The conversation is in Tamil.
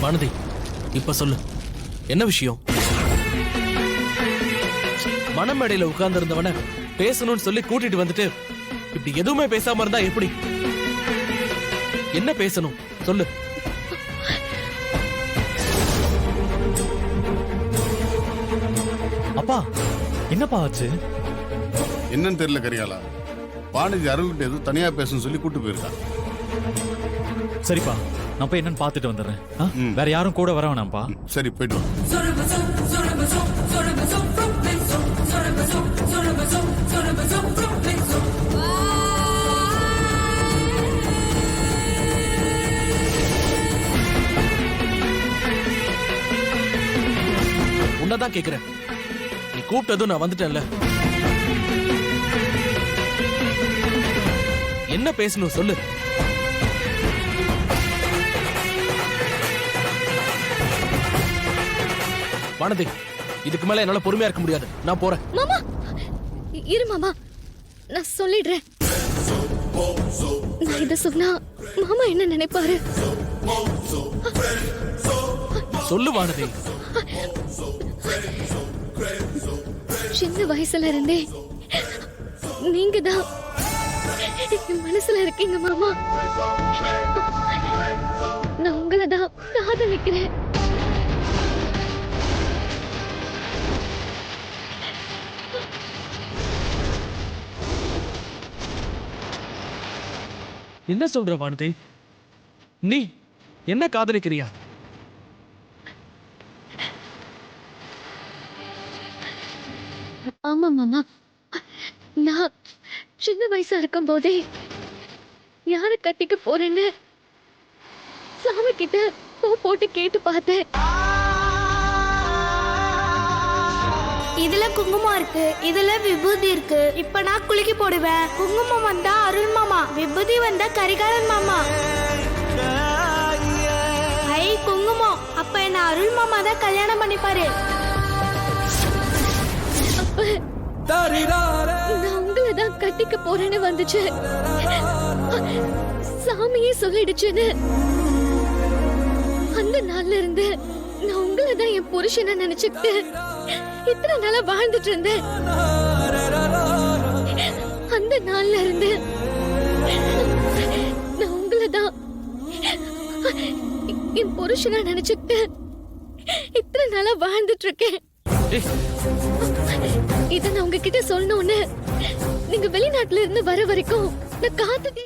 வானதி, இப்ப சொல்லு, என்ன விஷயம்? மணமேடையில உட்கார்ந்து இருந்தவன பேசணும்னு சொல்லி கூட்டிட்டு வந்துட்டு இப்படி எதுவுமே பேசாம இருந்தா எப்படி? என்ன பேசணும் சொல்லு. அப்பா, என்னப்பா ஆச்சு? என்னன்னு தெரியல கரிகாலா. வானதி அருள்கிட்ட எதுவும் தனியா பேசணும்னு சொல்லி கூட்டு போயிருக்கா. சரிப்பா, நான் போய் என்னன்னு பாத்துட்டு வந்துடுறேன். வேற யாரும் கூட வர வேணாம்ப்பா. சரி, போயிட்டு வா. உன்னதான் கேக்குறேன், நீ கூப்பிட்டதும் நான் வந்துட்டேன்ல. என்ன பேசணும் சொல்லு. வானதி, இதுக்கு மேல என்னால பொறுமையா இருக்க முடியாது, நான் போறேன். மாமா இரு மாமா, நான் சொல்லிடுறேன். நான் இத சொன்னா மாமா என்ன நினைப்பாரு? சொல்லு வானதி. சின்ன வயசுல இருந்தே நீங்க தான் என் மனசுல இருக்கீங்க மாமா. நான் உங்களை தான் காதலிக்கிறேன். என்ன சொல்ற வானதி? நீ என்ன காதலிக்கிறியா? ஆமா மாமா, நான் சின்ன வயசா இருக்கும் போதே யார கட்டிக்க போறேன்னு சாமி கிட்ட போட்டு கேட்டு பார்த்தேன். இதுல குங்குமம் இருக்கு, இதுல விபூதி இருக்கு. இப்ப நான் குலுக்கி போடுவேன். குங்குமம் வந்தா அருள் மாமா, விபூதி வந்தா கரிகாலன் மாமா. ஐ குங்குமம், அப்ப என்ன அருள் மாமா தான் கல்யாணம் பண்ணிப்பாரு. அப்ப நான் உங்களை தான் கட்டிக்க போறேன்னு வந்துச்சு. சாமியே சொல்லிடுச்சுன்னு. அந்த நாள்ல இருந்து நான் உங்களை தான் என் புருஷனை நினைச்சுக்கிட்டு இத்தனை நாளா வாழ்ந்துட்டு இருந்தேன். அந்த நாள்ல இருந்து நான் உங்களை தான் என் புருஷனை நினைச்சுக்கிட்டு இத்தனை நாளா வாழ்ந்துட்டு இருக்கேன். இத நான் உங்ககிட்ட சொல்லணும்னு நீங்க வெளிநாட்டுல இருந்து வர வரைக்கும் நான் காத்துட்டே